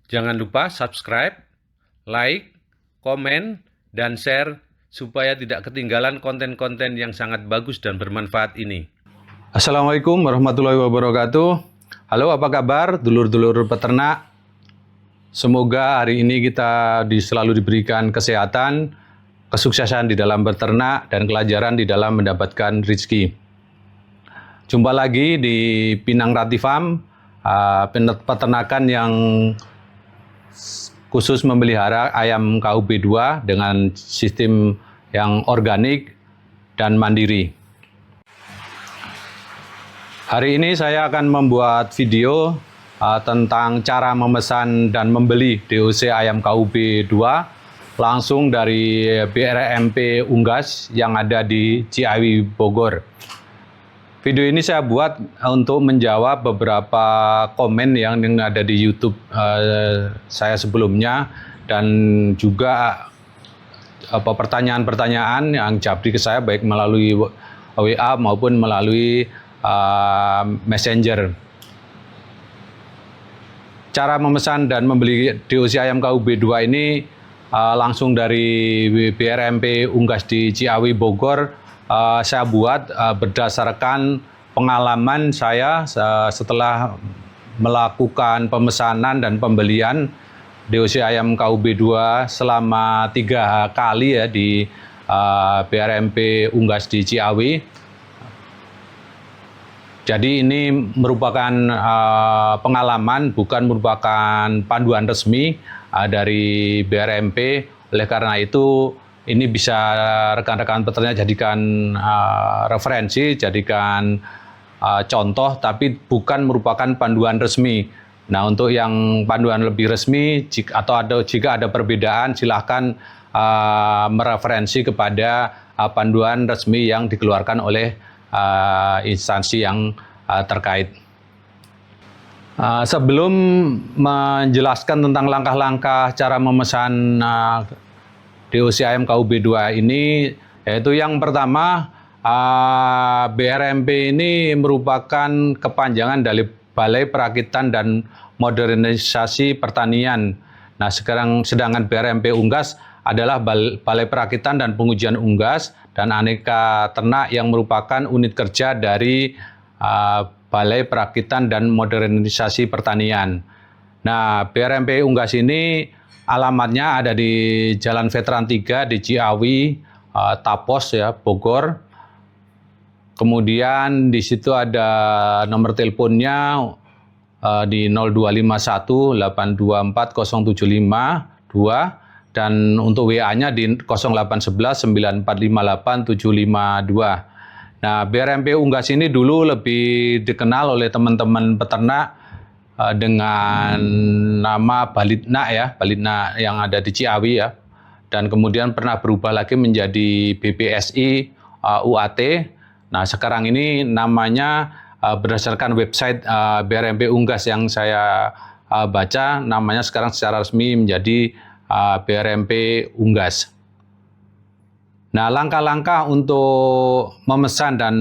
Jangan lupa subscribe, like, komen, dan share supaya tidak ketinggalan konten-konten yang sangat bagus dan bermanfaat ini. Assalamualaikum warahmatullahi wabarakatuh. Halo, apa kabar dulur-dulur peternak? Semoga hari ini kita selalu diberikan kesehatan, kesuksesan di dalam beternak, dan kelancaran di dalam mendapatkan rezeki. Jumpa lagi di Pinang Rati Farm, peternakan yang khusus memelihara ayam KUB2 dengan sistem yang organik dan mandiri. Hari ini saya akan membuat video tentang cara memesan dan membeli DOC ayam KUB2 langsung dari BRMP Unggas yang ada di Ciawi, Bogor. Video ini saya buat untuk menjawab beberapa komen yang ada di YouTube saya sebelumnya, dan juga pertanyaan-pertanyaan yang japri ke saya baik melalui WA maupun melalui Messenger. Cara memesan dan membeli DOC ayam KUB2 ini langsung dari BRMP Unggas di Ciawi, Bogor. Saya buat berdasarkan pengalaman saya setelah melakukan pemesanan dan pembelian DOC ayam KUB2 selama 3 kali ya di BRMP Unggas di Ciawi. Jadi ini merupakan pengalaman, bukan merupakan panduan resmi dari BRMP. Oleh karena itu, ini bisa rekan-rekan peternak jadikan referensi, jadikan contoh, tapi bukan merupakan panduan resmi. Nah, untuk yang panduan lebih resmi, jika ada perbedaan, silahkan mereferensi kepada panduan resmi yang dikeluarkan oleh instansi yang terkait. Sebelum menjelaskan tentang langkah-langkah cara memesan DOC ayam KUB2 ini, yaitu yang pertama, BRMP ini merupakan kepanjangan dari Balai Perakitan dan Modernisasi Pertanian. Nah, sedangkan BRMP Unggas adalah Balai Perakitan dan Pengujian Unggas dan Aneka Ternak yang merupakan unit kerja dari Balai Perakitan dan Modernisasi Pertanian. Nah, BRMP Unggas ini alamatnya ada di Jalan Veteran 3 di Ciawi, Tapos ya, Bogor. Kemudian di situ ada nomor teleponnya di 0251 824 0752 dan untuk WA-nya di 0811 9458 752. Nah, BRMP Unggas ini dulu lebih dikenal oleh teman-teman peternak dengan nama Balitna ya, Balitna yang ada di Ciawi ya. Dan kemudian pernah berubah lagi menjadi BPSI UAT. Nah, sekarang ini namanya berdasarkan website BRMP Unggas yang saya baca, namanya sekarang secara resmi menjadi BRMP Unggas. Nah, langkah-langkah untuk memesan dan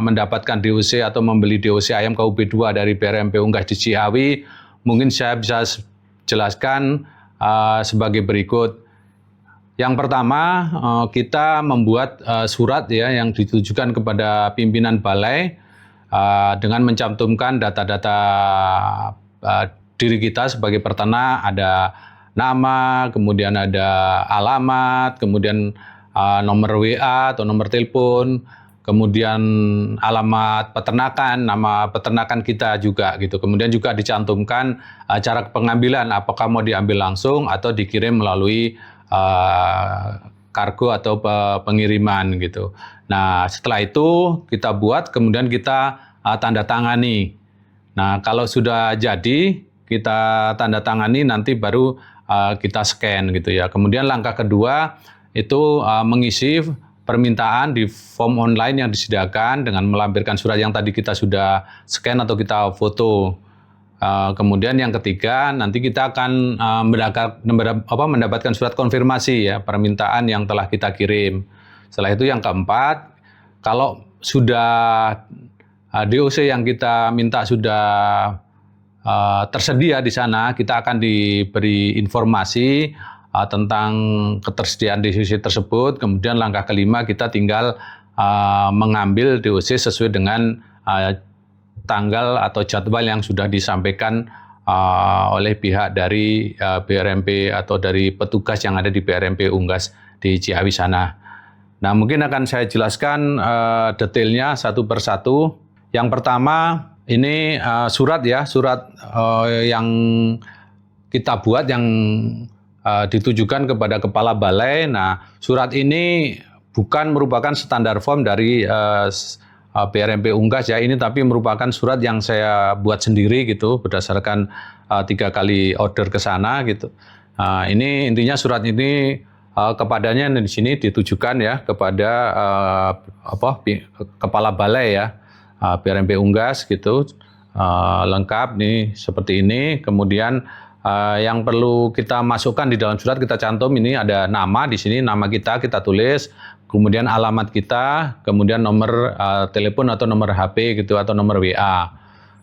mendapatkan DOC atau membeli DOC ayam KUB2 dari BRMP Unggas di Ciawi, mungkin saya bisa jelaskan sebagai berikut. Yang pertama, kita membuat surat ya yang ditujukan kepada pimpinan balai dengan mencantumkan data-data diri kita sebagai peternak, ada nama, kemudian ada alamat, kemudian nomor WA atau nomor telepon, kemudian alamat peternakan, nama peternakan kita juga gitu. Kemudian juga dicantumkan cara pengambilan, apakah mau diambil langsung atau dikirim melalui kargo atau pengiriman gitu. Nah, setelah itu kita buat, kemudian kita tanda tangani. Nah, kalau sudah jadi, kita tanda tangani, nanti baru kita scan gitu ya. Kemudian langkah kedua itu mengisi permintaan di form online yang disediakan dengan melampirkan surat yang tadi kita sudah scan atau kita foto. Kemudian yang ketiga, nanti kita akan mendapatkan surat konfirmasi ya permintaan yang telah kita kirim. Setelah itu yang keempat, kalau sudah DOC yang kita minta sudah tersedia di sana, kita akan diberi informasi tentang ketersediaan DOC tersebut. Kemudian langkah kelima kita tinggal mengambil DOC sesuai dengan tanggal atau jadwal yang sudah disampaikan oleh pihak dari BRMP atau dari petugas yang ada di BRMP Unggas di Ciawi sana. Nah, mungkin akan saya jelaskan detailnya satu persatu. Yang pertama ini surat yang kita buat yang ditujukan kepada Kepala Balai. Nah, surat ini bukan merupakan standar form dari BRMP Unggas ya, ini tapi merupakan surat yang saya buat sendiri gitu berdasarkan 3 kali order ke sana gitu. Ini intinya surat ini kepadanya di sini ditujukan ya kepada Kepala Balai ya, BRMP Unggas gitu, lengkap nih seperti ini. Kemudian yang perlu kita masukkan di dalam surat kita cantum ini ada nama di sini, nama kita tulis. Kemudian alamat kita, kemudian nomor telepon atau nomor HP gitu atau nomor WA.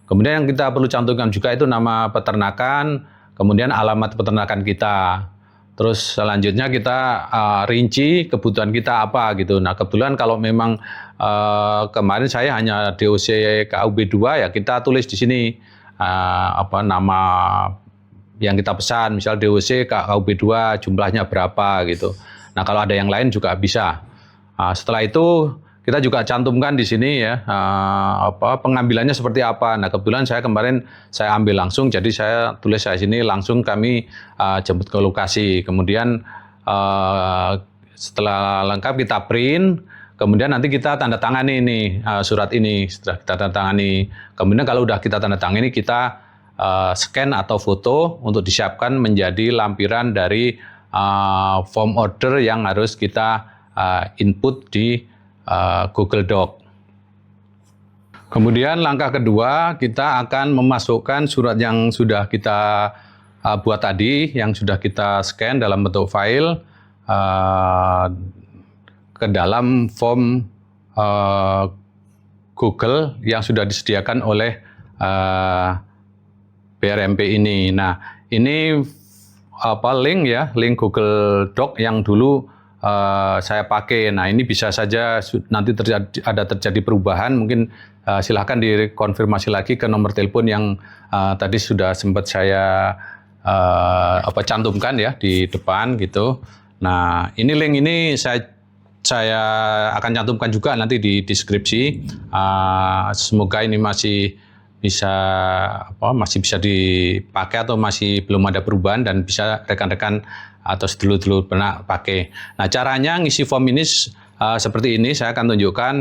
Kemudian yang kita perlu cantumkan juga itu nama peternakan, kemudian alamat peternakan kita. Terus selanjutnya kita rinci kebutuhan kita apa gitu. Nah, kebetulan kalau memang kemarin saya hanya DOC KUB 2 ya kita tulis di sini nama yang kita pesan, misal DOC KUB 2 jumlahnya berapa gitu. Nah, kalau ada yang lain juga bisa. Setelah itu kita juga cantumkan di sini ya pengambilannya seperti apa. Nah, kebetulan saya kemarin saya ambil langsung, jadi saya tulis saya sini langsung kami jemput ke lokasi. Kemudian setelah lengkap kita print, kemudian nanti kita tanda tangani ini surat ini. Setelah kita tanda tangani, kemudian kalau udah kita tanda tangani kita scan atau foto untuk disiapkan menjadi lampiran dari form order yang harus kita input di Google Doc. Kemudian langkah kedua kita akan memasukkan surat yang sudah kita buat tadi, yang sudah kita scan dalam bentuk file ke dalam form Google yang sudah disediakan oleh BRMP ini. Nah, ini link Google Doc yang dulu saya pakai. Nah, ini bisa saja nanti terjadi perubahan, mungkin silahkan dikonfirmasi lagi ke nomor telepon yang tadi sudah sempat saya cantumkan ya di depan gitu. Nah, ini link ini saya akan cantumkan juga nanti di deskripsi. Semoga ini masih bisa dipakai atau masih belum ada perubahan dan bisa rekan-rekan atau sedulur-sedulur pernah pakai. Nah, caranya ngisi form ini seperti ini, saya akan tunjukkan.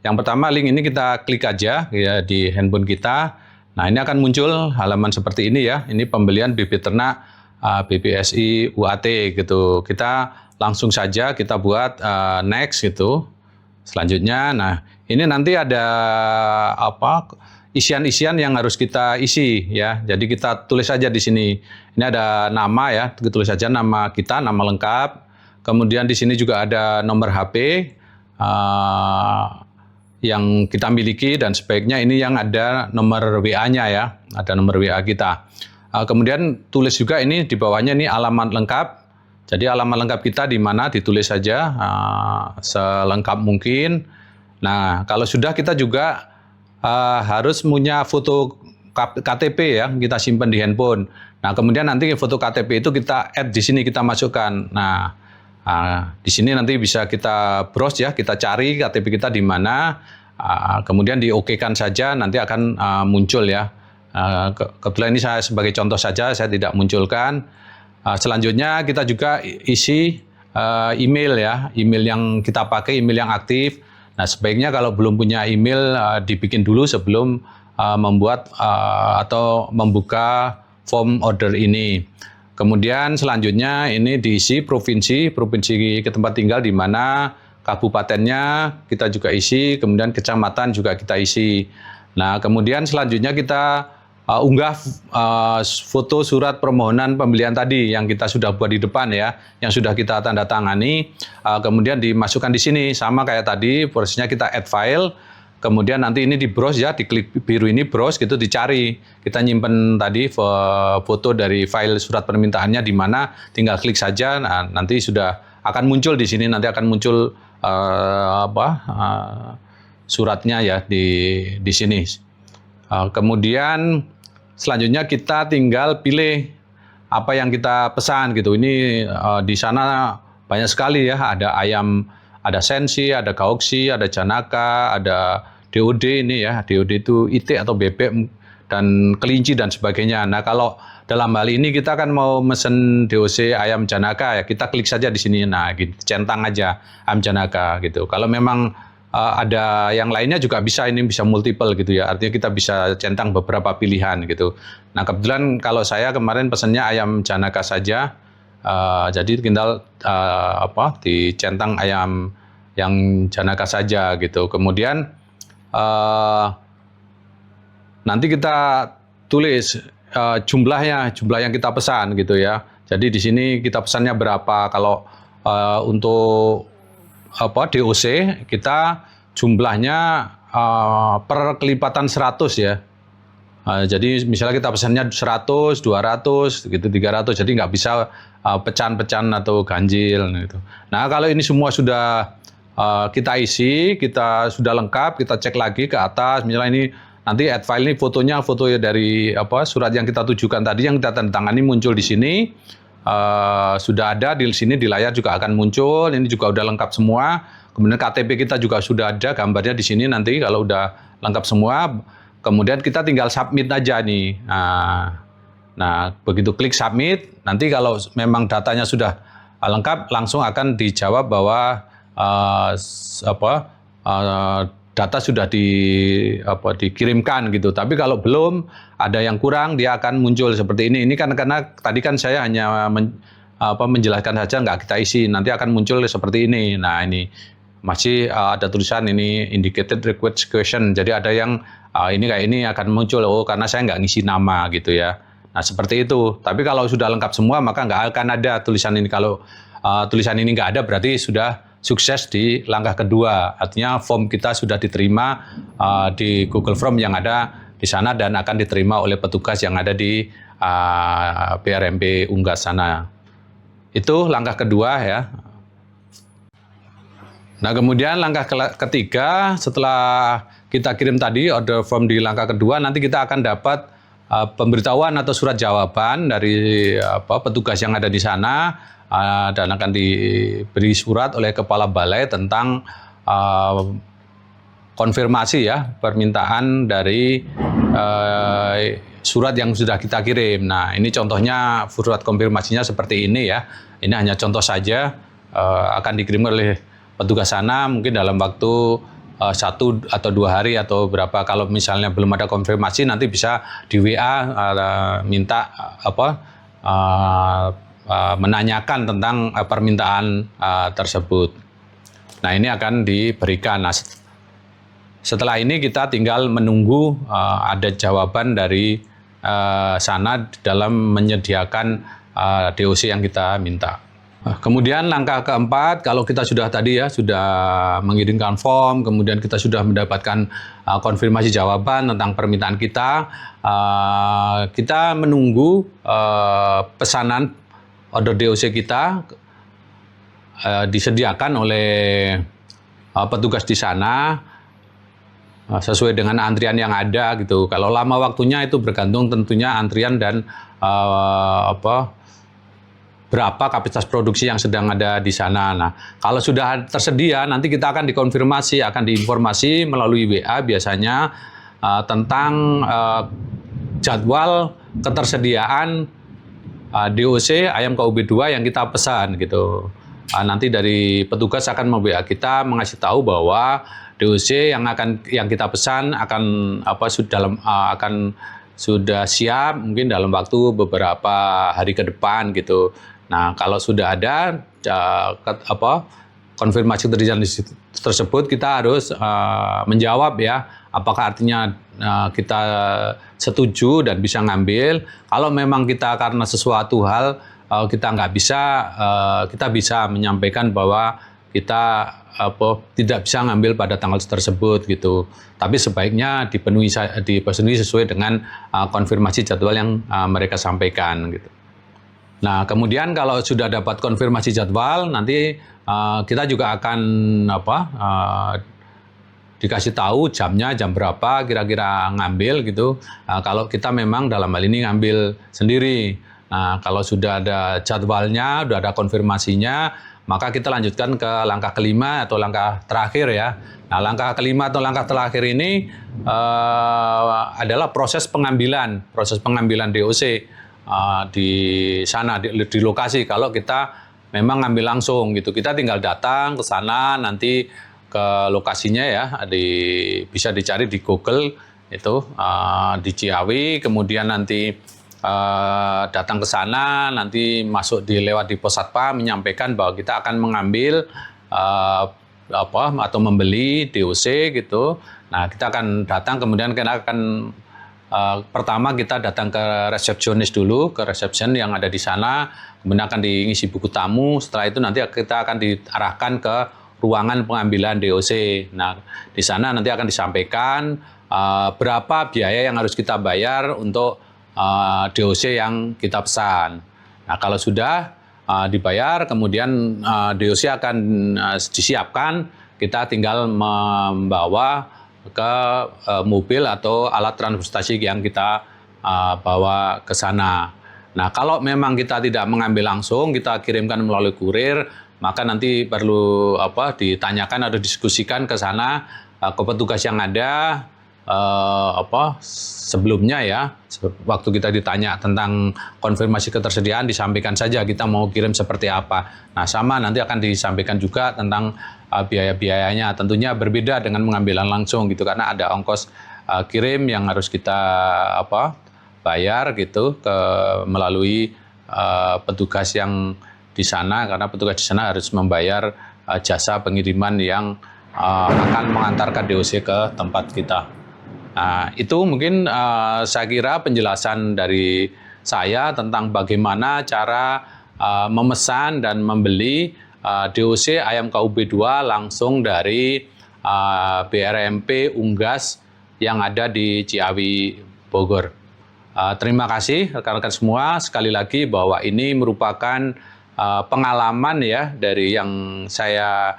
Yang pertama, link ini kita klik aja ya di handphone kita. Nah, ini akan muncul halaman seperti ini ya. Ini pembelian bibit ternak BBSI UAT gitu. Kita langsung saja kita buat next gitu. Selanjutnya, nah ini nanti ada isian-isian yang harus kita isi ya. Jadi kita tulis saja di sini. Ini ada nama ya, kita tulis saja nama kita, nama lengkap. Kemudian di sini juga ada nomor HP yang kita miliki dan sebaiknya ini yang ada nomor WA-nya ya, ada nomor WA kita. Kemudian tulis juga ini di bawahnya ini alamat lengkap. Jadi alamat lengkap kita di mana ditulis saja selengkap mungkin. Nah, kalau sudah kita juga harus punya foto KTP ya, kita simpan di handphone. Nah, kemudian nanti foto KTP itu kita add di sini, kita masukkan. Nah, di sini nanti bisa kita browse ya, kita cari KTP kita di mana. Kemudian di OK-kan saja, nanti akan muncul ya. Kebetulan ini saya sebagai contoh saja, saya tidak munculkan. Selanjutnya kita juga isi email ya, email yang kita pakai, email yang aktif. Nah, sebaiknya kalau belum punya email dibikin dulu sebelum membuat atau membuka form order ini. Kemudian selanjutnya ini diisi provinsi ke tempat tinggal di mana, kabupatennya kita juga isi, kemudian kecamatan juga kita isi. Nah, kemudian selanjutnya kita unggah foto surat permohonan pembelian tadi yang kita sudah buat di depan ya, yang sudah kita tanda tangani, kemudian dimasukkan di sini sama kayak tadi, prosesnya kita add file. kemudian nanti ini di browse ya, diklik biru ini browse gitu, dicari. Kita nyimpen tadi foto dari file surat permintaannya di mana, tinggal klik saja. Nah, nanti sudah akan muncul di sini, nanti akan muncul suratnya ya di sini. Kemudian selanjutnya kita tinggal pilih apa yang kita pesan gitu. Ini di sana banyak sekali ya, ada ayam, ada sensi, ada gaoxi, ada janaka, ada DOD ini ya. DOD itu itik atau bebek dan kelinci dan sebagainya. Nah, kalau dalam hal ini kita kan mau mesen DOC ayam janaka ya, kita klik saja di sini. Nah, gitu, centang aja ayam janaka gitu. Kalau memang ada yang lainnya juga bisa, ini bisa multiple gitu ya. Artinya kita bisa centang beberapa pilihan gitu. Nah, kebetulan kalau saya kemarin pesennya ayam janaka saja. Jadi tinggal dicentang ayam yang janaka saja gitu. Kemudian nanti kita tulis jumlah yang kita pesan gitu ya. Jadi di sini kita pesannya berapa. Kalau untuk DOC kita jumlahnya per kelipatan 100 ya. Jadi misalnya kita pesannya 100, 200, gitu 300. Jadi nggak bisa pecahan-pecahan atau ganjil gitu. Nah, kalau ini semua sudah kita isi, kita sudah lengkap, kita cek lagi ke atas. Misalnya ini nanti add file, ini fotonya foto dari surat yang kita tujukan tadi, yang kita tanda tangani muncul di sini. Sudah ada di sini, di layar juga akan muncul. Ini juga udah lengkap semua. Kemudian KTP kita juga sudah ada gambarnya di sini nanti kalau udah lengkap semua. Kemudian kita tinggal submit aja nih. Nah, begitu klik submit, nanti kalau memang datanya sudah lengkap, langsung akan dijawab bahwa data sudah dikirimkan gitu. Tapi kalau belum ada yang kurang, dia akan muncul seperti ini. Ini kan karena tadi kan saya hanya menjelaskan saja, nggak kita isi. Nanti akan muncul seperti ini. Nah, ini masih ada tulisan ini indicated request question. Jadi ada yang ini kayak ini akan muncul, karena saya nggak ngisi nama gitu ya. Nah, seperti itu. Tapi kalau sudah lengkap semua, maka nggak akan ada tulisan ini. Kalau tulisan ini nggak ada, berarti sudah sukses di langkah kedua. Artinya form kita sudah diterima di Google Form yang ada di sana dan akan diterima oleh petugas yang ada di BRMP Unggas sana. Itu langkah kedua ya. Nah, kemudian langkah ketiga, setelah kita kirim tadi order form di langkah kedua, nanti kita akan dapat pemberitahuan atau surat jawaban dari petugas yang ada di sana, dan akan diberi surat oleh kepala balai tentang konfirmasi ya, permintaan dari surat yang sudah kita kirim. Nah, ini contohnya surat konfirmasinya seperti ini ya. Ini hanya contoh saja, akan dikirim oleh petugas sana mungkin dalam waktu 1 atau 2 hari atau berapa. Kalau misalnya belum ada konfirmasi, nanti bisa di WA minta menanyakan tentang permintaan tersebut. Nah, ini akan diberikan. Nah, setelah ini kita tinggal menunggu ada jawaban dari sana dalam menyediakan DOC yang kita minta. Kemudian langkah keempat, kalau kita sudah tadi ya, sudah mengirimkan form, kemudian kita sudah mendapatkan konfirmasi jawaban tentang permintaan kita, kita menunggu pesanan order DOC kita disediakan oleh petugas di sana sesuai dengan antrian yang ada gitu. Kalau lama waktunya itu bergantung tentunya antrian dan berapa kapasitas produksi yang sedang ada di sana. Nah, kalau sudah tersedia, nanti kita akan dikonfirmasi, akan diinformasi melalui WA biasanya tentang jadwal ketersediaan DOC ayam KUB2 yang kita pesan gitu. Nanti dari petugas akan memwa kita mengasih tahu bahwa DOC yang kita pesan akan sudah siap mungkin dalam waktu beberapa hari ke depan gitu. Nah, kalau sudah ada konfirmasi tersebut, kita harus menjawab ya, apakah artinya kita setuju dan bisa ngambil. Kalau memang kita karena sesuatu hal kita nggak bisa, kita bisa menyampaikan bahwa kita tidak bisa ngambil pada tanggal tersebut gitu. Tapi sebaiknya dipenuhi sesuai dengan konfirmasi jadwal yang mereka sampaikan gitu. Nah, kemudian kalau sudah dapat konfirmasi jadwal, nanti kita juga akan dikasih tahu jamnya, jam berapa kira-kira ngambil gitu. Kalau kita memang dalam hal ini ngambil sendiri. Nah, kalau sudah ada jadwalnya, sudah ada konfirmasinya, maka kita lanjutkan ke langkah kelima atau langkah terakhir ya. Nah, langkah kelima atau langkah terakhir ini adalah proses pengambilan DOC di sana, di lokasi. Kalau kita memang ngambil langsung gitu, kita tinggal datang ke sana, nanti ke lokasinya ya, bisa dicari di Google itu di Ciawi, kemudian nanti datang ke sana, nanti masuk lewat di pos satpam menyampaikan bahwa kita akan mengambil atau membeli DOC gitu. Nah, kita akan datang, kemudian kita akan pertama kita datang ke resepsionis dulu, ke resepsion yang ada di sana, kemudian akan diisi buku tamu. Setelah itu nanti kita akan diarahkan ke ruangan pengambilan DOC. Nah, di sana nanti akan disampaikan berapa biaya yang harus kita bayar untuk DOC yang kita pesan. Nah, kalau sudah dibayar, kemudian DOC akan disiapkan, kita tinggal membawa ke mobil atau alat transportasi yang kita bawa ke sana. Nah, kalau memang kita tidak mengambil langsung, kita kirimkan melalui kurir, maka nanti perlu ditanyakan atau diskusikan ke sana ke petugas yang ada sebelumnya ya. Waktu kita ditanya tentang konfirmasi ketersediaan, disampaikan saja kita mau kirim seperti apa. Nah, sama nanti akan disampaikan juga tentang biaya-biayanya. Tentunya berbeda dengan pengambilan langsung gitu, karena ada ongkos kirim yang harus kita bayar gitu melalui petugas yang di sana, karena petugas di sana harus membayar jasa pengiriman yang akan mengantarkan DOC ke tempat kita. Nah, itu mungkin saya kira penjelasan dari saya tentang bagaimana cara memesan dan membeli DOC ayam KUB 2 langsung dari BRMP Unggas yang ada di Ciawi, Bogor. Terima kasih rekan-rekan semua. Sekali lagi bahwa ini merupakan pengalaman ya dari yang saya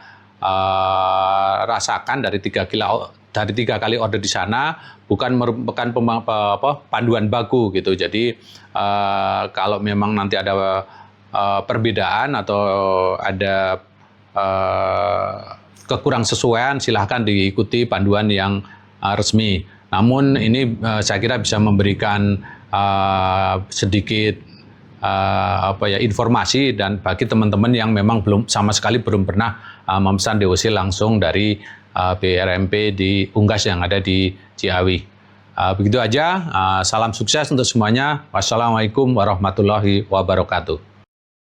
rasakan dari 3 kali order di sana, bukan merupakan panduan baku gitu. Jadi kalau memang nanti ada perbedaan atau ada kekurang sesuaian, silahkan diikuti panduan yang resmi. Namun ini saya kira bisa memberikan sedikit informasi dan bagi teman-teman yang memang sama sekali belum pernah memesan DOC langsung dari BRMP di Unggas yang ada di Ciawi. Begitu aja, salam sukses untuk semuanya. Wassalamualaikum warahmatullahi wabarakatuh.